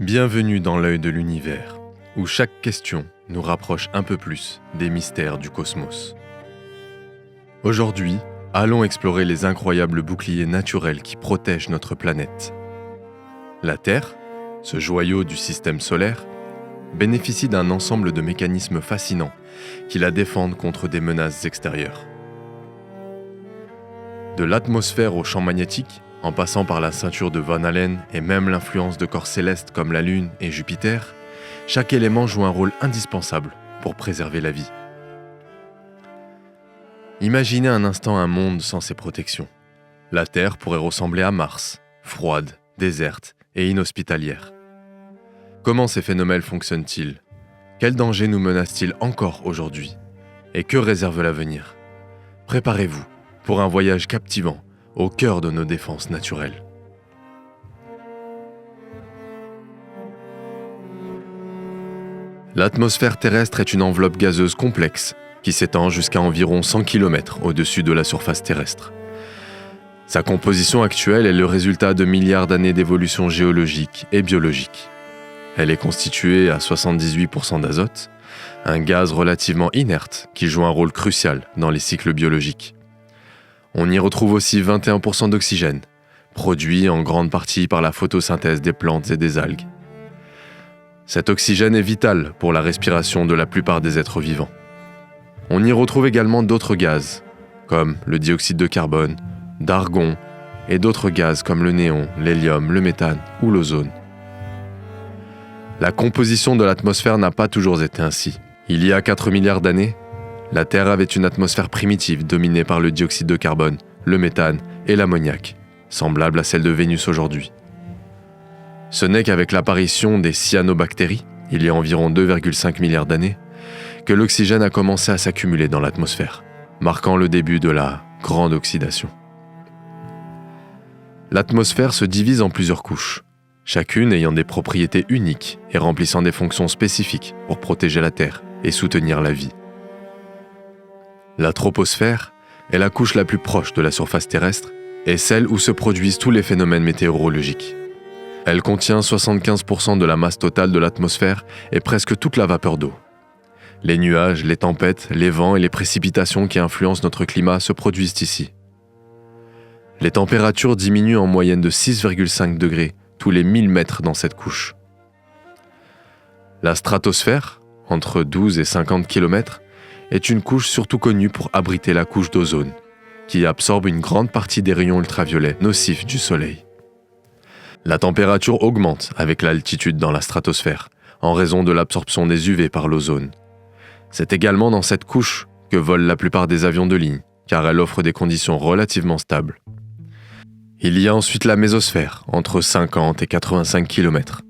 Bienvenue dans l'œil de l'univers, où chaque question nous rapproche un peu plus des mystères du cosmos. Aujourd'hui, allons explorer les incroyables boucliers naturels qui protègent notre planète. La Terre, ce joyau du système solaire, bénéficie d'un ensemble de mécanismes fascinants qui la défendent contre des menaces extérieures. De l'atmosphère au champ magnétique, en passant par la ceinture de Van Allen et même l'influence de corps célestes comme la Lune et Jupiter, chaque élément joue un rôle indispensable pour préserver la vie. Imaginez un instant un monde sans ces protections. La Terre pourrait ressembler à Mars, froide, déserte et inhospitalière. Comment ces phénomènes fonctionnent-ils ? Quels dangers nous menacent-ils encore aujourd'hui ? Et que réserve l'avenir ? Préparez-vous pour un voyage captivant au cœur de nos défenses naturelles. L'atmosphère terrestre est une enveloppe gazeuse complexe qui s'étend jusqu'à environ 100 km au-dessus de la surface terrestre. Sa composition actuelle est le résultat de milliards d'années d'évolution géologique et biologique. Elle est constituée à 78% d'azote, un gaz relativement inerte qui joue un rôle crucial dans les cycles biologiques. On y retrouve aussi 21% d'oxygène, produit en grande partie par la photosynthèse des plantes et des algues. Cet oxygène est vital pour la respiration de la plupart des êtres vivants. On y retrouve également d'autres gaz, comme le dioxyde de carbone, d'argon et d'autres gaz comme le néon, l'hélium, le méthane ou l'ozone. La composition de l'atmosphère n'a pas toujours été ainsi. Il y a 4 milliards d'années, la Terre avait une atmosphère primitive dominée par le dioxyde de carbone, le méthane et l'ammoniac, semblable à celle de Vénus aujourd'hui. Ce n'est qu'avec l'apparition des cyanobactéries, il y a environ 2,5 milliards d'années, que l'oxygène a commencé à s'accumuler dans l'atmosphère, marquant le début de la grande oxydation. L'atmosphère se divise en plusieurs couches, chacune ayant des propriétés uniques et remplissant des fonctions spécifiques pour protéger la Terre et soutenir la vie. La troposphère est la couche la plus proche de la surface terrestre et celle où se produisent tous les phénomènes météorologiques. Elle contient 75% de la masse totale de l'atmosphère et presque toute la vapeur d'eau. Les nuages, les tempêtes, les vents et les précipitations qui influencent notre climat se produisent ici. Les températures diminuent en moyenne de 6,5 degrés tous les 1000 mètres dans cette couche. La stratosphère, entre 12 et 50 km, est une couche surtout connue pour abriter la couche d'ozone, qui absorbe une grande partie des rayons ultraviolets nocifs du Soleil. La température augmente avec l'altitude dans la stratosphère, en raison de l'absorption des UV par l'ozone. C'est également dans cette couche que volent la plupart des avions de ligne, car elle offre des conditions relativement stables. Il y a ensuite la mésosphère, entre 50 et 85 km.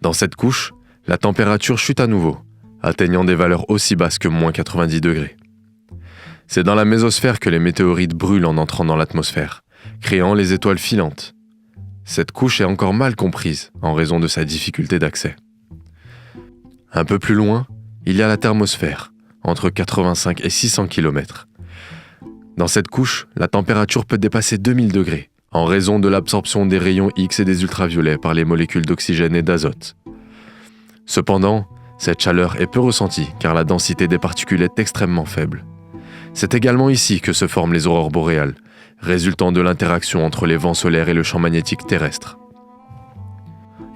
Dans cette couche, la température chute à nouveau, atteignant des valeurs aussi basses que moins 90 degrés. C'est dans la mésosphère que les météorites brûlent en entrant dans l'atmosphère, créant les étoiles filantes. Cette couche est encore mal comprise en raison de sa difficulté d'accès. Un peu plus loin, il y a la thermosphère, entre 85 et 600 km. Dans cette couche, la température peut dépasser 2000 degrés, en raison de l'absorption des rayons X et des ultraviolets par les molécules d'oxygène et d'azote. Cependant, cette chaleur est peu ressentie car la densité des particules est extrêmement faible. C'est également ici que se forment les aurores boréales, résultant de l'interaction entre les vents solaires et le champ magnétique terrestre.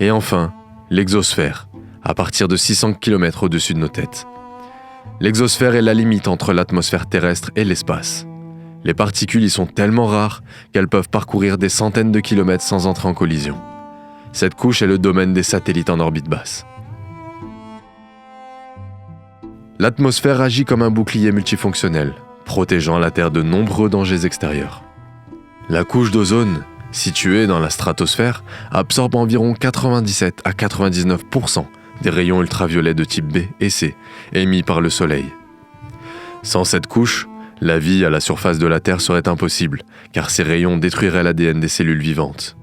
Et enfin, l'exosphère, à partir de 600 km au-dessus de nos têtes. L'exosphère est la limite entre l'atmosphère terrestre et l'espace. Les particules y sont tellement rares qu'elles peuvent parcourir des centaines de kilomètres sans entrer en collision. Cette couche est le domaine des satellites en orbite basse. L'atmosphère agit comme un bouclier multifonctionnel, protégeant la Terre de nombreux dangers extérieurs. La couche d'ozone, située dans la stratosphère, absorbe environ 97 à 99% des rayons ultraviolets de type B et C, émis par le Soleil. Sans cette couche, la vie à la surface de la Terre serait impossible, car ces rayons détruiraient l'ADN des cellules vivantes.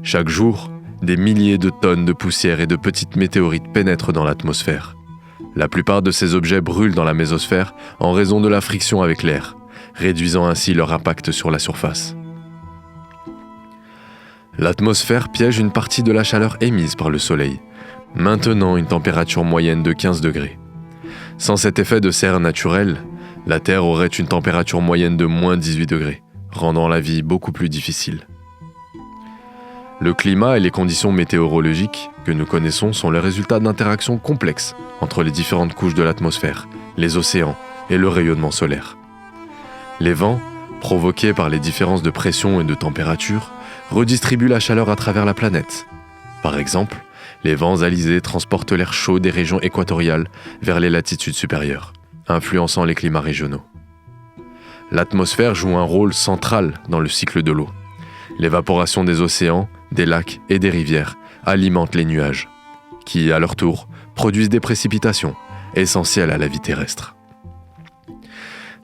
Chaque jour, des milliers de tonnes de poussière et de petites météorites pénètrent dans l'atmosphère. La plupart de ces objets brûlent dans la mésosphère en raison de la friction avec l'air, réduisant ainsi leur impact sur la surface. L'atmosphère piège une partie de la chaleur émise par le Soleil, maintenant une température moyenne de 15 degrés. Sans cet effet de serre naturel, la Terre aurait une température moyenne de moins 18 degrés, rendant la vie beaucoup plus difficile. Le climat et les conditions météorologiques que nous connaissons sont le résultat d'interactions complexes entre les différentes couches de l'atmosphère, les océans et le rayonnement solaire. Les vents, provoqués par les différences de pression et de température, redistribuent la chaleur à travers la planète. Par exemple, les vents alizés transportent l'air chaud des régions équatoriales vers les latitudes supérieures, influençant les climats régionaux. L'atmosphère joue un rôle central dans le cycle de l'eau. L'évaporation des océans, des lacs et des rivières alimente les nuages, qui, à leur tour, produisent des précipitations, essentielles à la vie terrestre.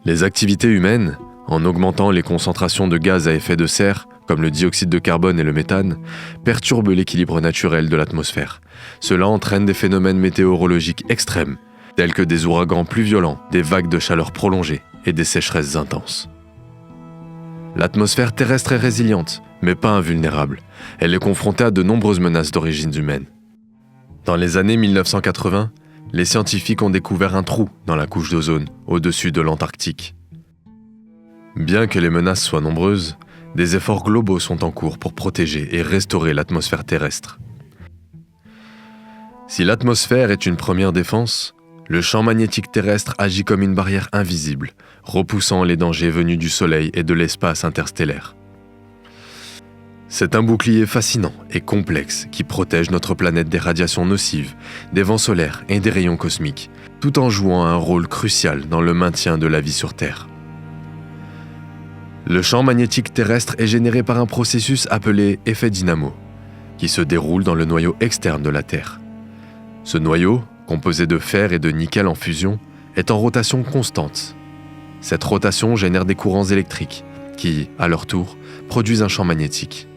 Les activités humaines, en augmentant les concentrations de gaz à effet de serre, comme le dioxyde de carbone et le méthane, perturbent l'équilibre naturel de l'atmosphère. Cela entraîne des phénomènes météorologiques extrêmes, tels que des ouragans plus violents, des vagues de chaleur prolongées et des sécheresses intenses. L'atmosphère terrestre est résiliente, mais pas invulnérable. Elle est confrontée à de nombreuses menaces d'origine humaine. Dans les années 1980, les scientifiques ont découvert un trou dans la couche d'ozone, au-dessus de l'Antarctique. Bien que les menaces soient nombreuses, des efforts globaux sont en cours pour protéger et restaurer l'atmosphère terrestre. Si l'atmosphère est une première défense, le champ magnétique terrestre agit comme une barrière invisible, repoussant les dangers venus du Soleil et de l'espace interstellaire. C'est un bouclier fascinant et complexe qui protège notre planète des radiations nocives, des vents solaires et des rayons cosmiques, tout en jouant un rôle crucial dans le maintien de la vie sur Terre. Le champ magnétique terrestre est généré par un processus appelé effet dynamo, qui se déroule dans le noyau externe de la Terre. Ce noyau, composé de fer et de nickel en fusion, est en rotation constante. Cette rotation génère des courants électriques qui, à leur tour, produisent un champ magnétique.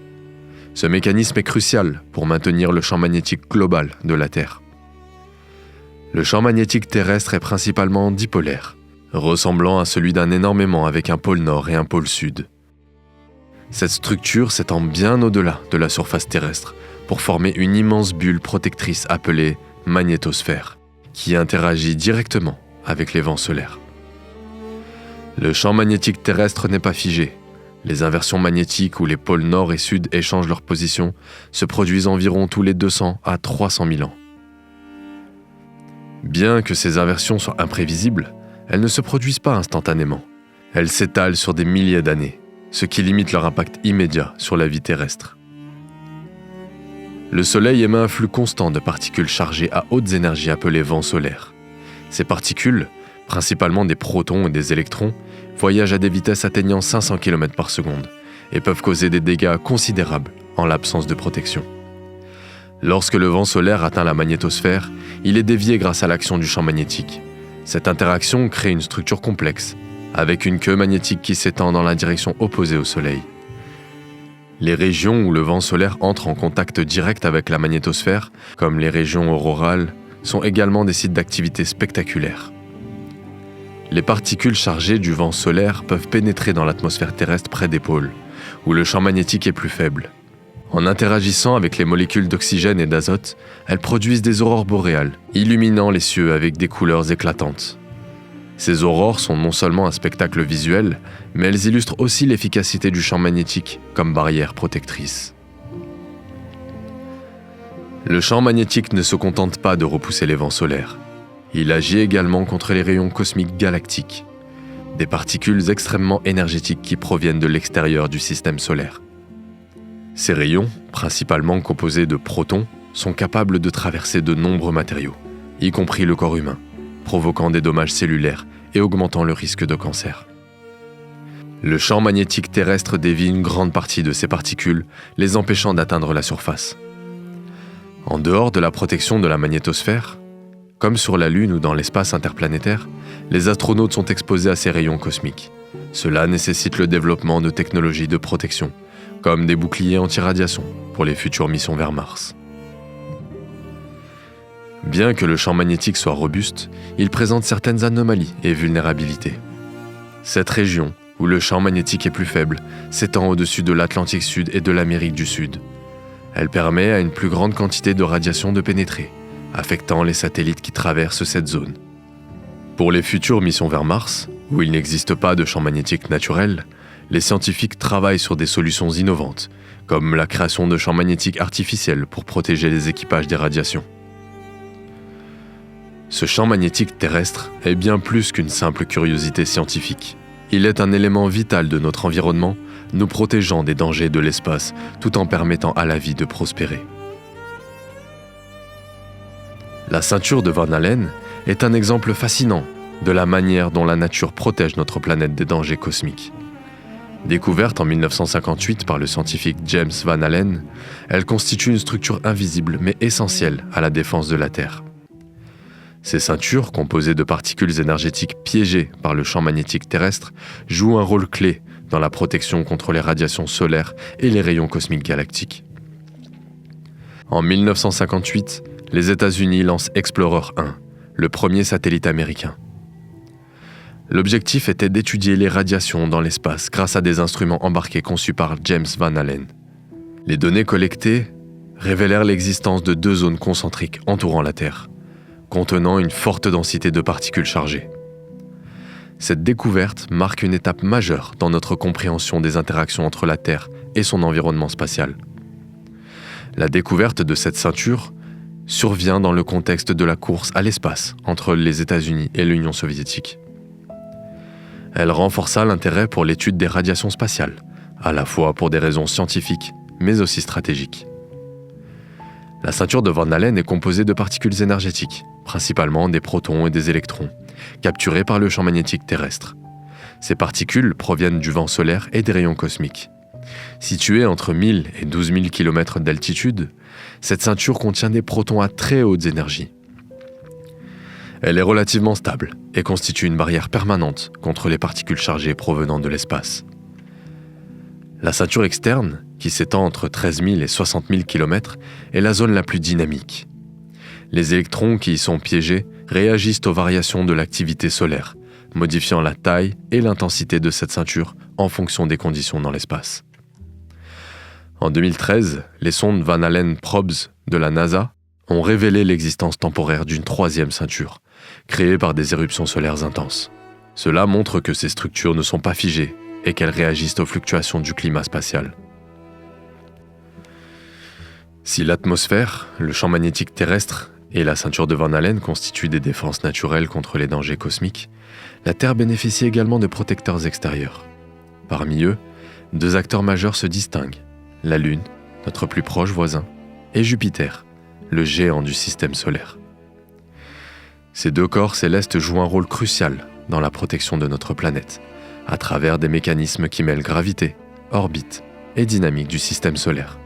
Ce mécanisme est crucial pour maintenir le champ magnétique global de la Terre. Le champ magnétique terrestre est principalement dipolaire, ressemblant à celui d'un énorme aimant avec un pôle nord et un pôle sud. Cette structure s'étend bien au-delà de la surface terrestre pour former une immense bulle protectrice appelée magnétosphère, qui interagit directement avec les vents solaires. Le champ magnétique terrestre n'est pas figé. Les inversions magnétiques où les pôles nord et sud échangent leur position se produisent environ tous les 200 à 300 000 ans. Bien que ces inversions soient imprévisibles, elles ne se produisent pas instantanément. Elles s'étalent sur des milliers d'années, ce qui limite leur impact immédiat sur la vie terrestre. Le Soleil émet un flux constant de particules chargées à hautes énergies appelées vents solaires. Ces particules, principalement des protons et des électrons, voyagent à des vitesses atteignant 500 km par seconde et peuvent causer des dégâts considérables en l'absence de protection. Lorsque le vent solaire atteint la magnétosphère, il est dévié grâce à l'action du champ magnétique. Cette interaction crée une structure complexe, avec une queue magnétique qui s'étend dans la direction opposée au Soleil. Les régions où le vent solaire entre en contact direct avec la magnétosphère, comme les régions aurorales, sont également des sites d'activité spectaculaires. Les particules chargées du vent solaire peuvent pénétrer dans l'atmosphère terrestre près des pôles, où le champ magnétique est plus faible. En interagissant avec les molécules d'oxygène et d'azote, elles produisent des aurores boréales, illuminant les cieux avec des couleurs éclatantes. Ces aurores sont non seulement un spectacle visuel, mais elles illustrent aussi l'efficacité du champ magnétique comme barrière protectrice. Le champ magnétique ne se contente pas de repousser les vents solaires. Il agit également contre les rayons cosmiques galactiques, des particules extrêmement énergétiques qui proviennent de l'extérieur du système solaire. Ces rayons, principalement composés de protons, sont capables de traverser de nombreux matériaux, y compris le corps humain, provoquant des dommages cellulaires et augmentant le risque de cancer. Le champ magnétique terrestre dévie une grande partie de ces particules, les empêchant d'atteindre la surface. En dehors de la protection de la magnétosphère, comme sur la Lune ou dans l'espace interplanétaire, les astronautes sont exposés à ces rayons cosmiques. Cela nécessite le développement de technologies de protection, comme des boucliers anti-radiation pour les futures missions vers Mars. Bien que le champ magnétique soit robuste, il présente certaines anomalies et vulnérabilités. Cette région, où le champ magnétique est plus faible, s'étend au-dessus de l'Atlantique Sud et de l'Amérique du Sud. Elle permet à une plus grande quantité de radiation de pénétrer, affectant les satellites qui traversent cette zone. Pour les futures missions vers Mars, où il n'existe pas de champ magnétique naturel, les scientifiques travaillent sur des solutions innovantes, comme la création de champs magnétiques artificiels pour protéger les équipages des radiations. Ce champ magnétique terrestre est bien plus qu'une simple curiosité scientifique. Il est un élément vital de notre environnement, nous protégeant des dangers de l'espace tout en permettant à la vie de prospérer. La ceinture de Van Allen est un exemple fascinant de la manière dont la nature protège notre planète des dangers cosmiques. Découverte en 1958 par le scientifique James Van Allen, elle constitue une structure invisible mais essentielle à la défense de la Terre. Ces ceintures, composées de particules énergétiques piégées par le champ magnétique terrestre, jouent un rôle clé dans la protection contre les radiations solaires et les rayons cosmiques galactiques. En 1958, les États-Unis lancent Explorer 1, le premier satellite américain. L'objectif était d'étudier les radiations dans l'espace grâce à des instruments embarqués conçus par James Van Allen. Les données collectées révélèrent l'existence de 2 zones concentriques entourant la Terre, contenant une forte densité de particules chargées. Cette découverte marque une étape majeure dans notre compréhension des interactions entre la Terre et son environnement spatial. La découverte de cette ceinture survient dans le contexte de la course à l'espace entre les États-Unis et l'Union soviétique. Elle renforça l'intérêt pour l'étude des radiations spatiales, à la fois pour des raisons scientifiques, mais aussi stratégiques. La ceinture de Van Allen est composée de particules énergétiques, principalement des protons et des électrons, capturés par le champ magnétique terrestre. Ces particules proviennent du vent solaire et des rayons cosmiques. Située entre 1000 et 12 000 km d'altitude, cette ceinture contient des protons à très hautes énergies. Elle est relativement stable et constitue une barrière permanente contre les particules chargées provenant de l'espace. La ceinture externe, qui s'étend entre 13 000 et 60 000 km, est la zone la plus dynamique. Les électrons qui y sont piégés réagissent aux variations de l'activité solaire, modifiant la taille et l'intensité de cette ceinture en fonction des conditions dans l'espace. En 2013, les sondes Van Allen Probes de la NASA ont révélé l'existence temporaire d'une 3e ceinture, créée par des éruptions solaires intenses. Cela montre que ces structures ne sont pas figées et qu'elles réagissent aux fluctuations du climat spatial. Si l'atmosphère, le champ magnétique terrestre et la ceinture de Van Allen constituent des défenses naturelles contre les dangers cosmiques, la Terre bénéficie également de protecteurs extérieurs. Parmi eux, 2 acteurs majeurs se distinguent, la Lune, notre plus proche voisin, et Jupiter, le géant du système solaire. Ces 2 corps célestes jouent un rôle crucial dans la protection de notre planète, à travers des mécanismes qui mêlent gravité, orbite et dynamique du système solaire.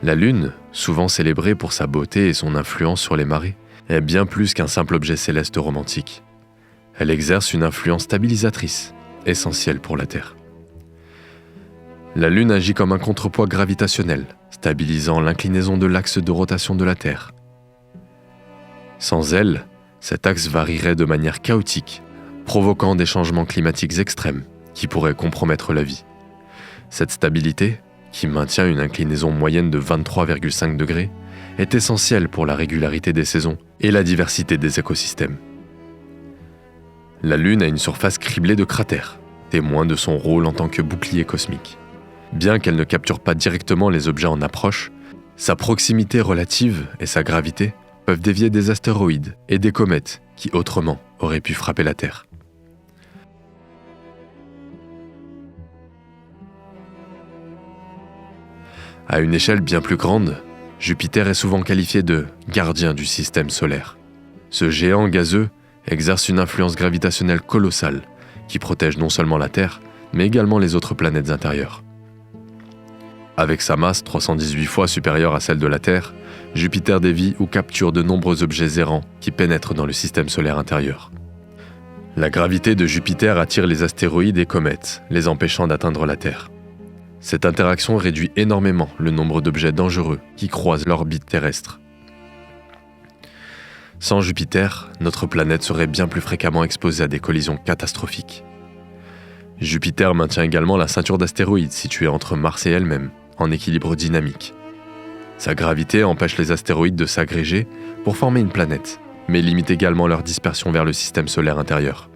La Lune, souvent célébrée pour sa beauté et son influence sur les marées, est bien plus qu'un simple objet céleste romantique. Elle exerce une influence stabilisatrice, essentielle pour la Terre. La Lune agit comme un contrepoids gravitationnel, stabilisant l'inclinaison de l'axe de rotation de la Terre. Sans elle, cet axe varierait de manière chaotique, provoquant des changements climatiques extrêmes qui pourraient compromettre la vie. Cette stabilité, qui maintient une inclinaison moyenne de 23,5 degrés, est essentielle pour la régularité des saisons et la diversité des écosystèmes. La Lune a une surface criblée de cratères, témoin de son rôle en tant que bouclier cosmique. Bien qu'elle ne capture pas directement les objets en approche, sa proximité relative et sa gravité peuvent dévier des astéroïdes et des comètes qui autrement auraient pu frapper la Terre. À une échelle bien plus grande, Jupiter est souvent qualifié de « gardien du système solaire ». Ce géant gazeux exerce une influence gravitationnelle colossale qui protège non seulement la Terre, mais également les autres planètes intérieures. Avec sa masse 318 fois supérieure à celle de la Terre, Jupiter dévie ou capture de nombreux objets errants qui pénètrent dans le système solaire intérieur. La gravité de Jupiter attire les astéroïdes et comètes, les empêchant d'atteindre la Terre. Cette interaction réduit énormément le nombre d'objets dangereux qui croisent l'orbite terrestre. Sans Jupiter, notre planète serait bien plus fréquemment exposée à des collisions catastrophiques. Jupiter maintient également la ceinture d'astéroïdes située entre Mars et elle-même, en équilibre dynamique. Sa gravité empêche les astéroïdes de s'agréger pour former une planète, mais limite également leur dispersion vers le système solaire intérieur.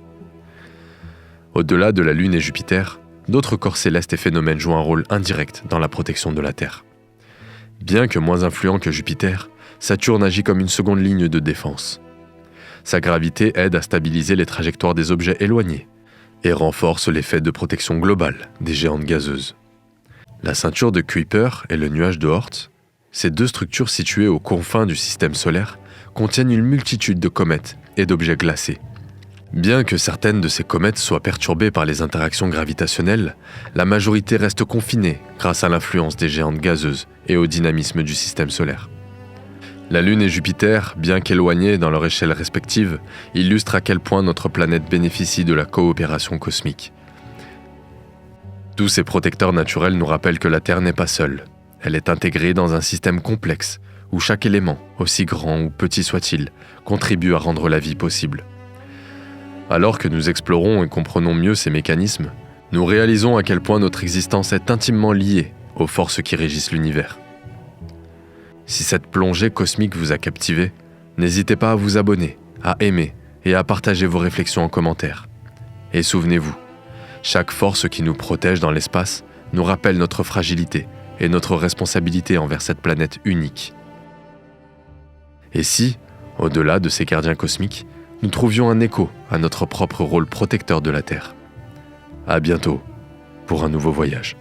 Au-delà de la Lune et Jupiter, d'autres corps célestes et phénomènes jouent un rôle indirect dans la protection de la Terre. Bien que moins influent que Jupiter, Saturne agit comme une seconde ligne de défense. Sa gravité aide à stabiliser les trajectoires des objets éloignés et renforce l'effet de protection globale des géantes gazeuses. La ceinture de Kuiper et le nuage de Oort, ces deux structures situées aux confins du système solaire, contiennent une multitude de comètes et d'objets glacés. Bien que certaines de ces comètes soient perturbées par les interactions gravitationnelles, la majorité reste confinée grâce à l'influence des géantes gazeuses et au dynamisme du système solaire. La Lune et Jupiter, bien qu'éloignés dans leur échelle respective, illustrent à quel point notre planète bénéficie de la coopération cosmique. Tous ces protecteurs naturels nous rappellent que la Terre n'est pas seule. Elle est intégrée dans un système complexe, où chaque élément, aussi grand ou petit soit-il, contribue à rendre la vie possible. Alors que nous explorons et comprenons mieux ces mécanismes, nous réalisons à quel point notre existence est intimement liée aux forces qui régissent l'univers. Si cette plongée cosmique vous a captivé, n'hésitez pas à vous abonner, à aimer et à partager vos réflexions en commentaire. Et souvenez-vous, chaque force qui nous protège dans l'espace nous rappelle notre fragilité et notre responsabilité envers cette planète unique. Et si, au-delà de ces gardiens cosmiques, nous trouvions un écho à notre propre rôle protecteur de la Terre? À bientôt pour un nouveau voyage.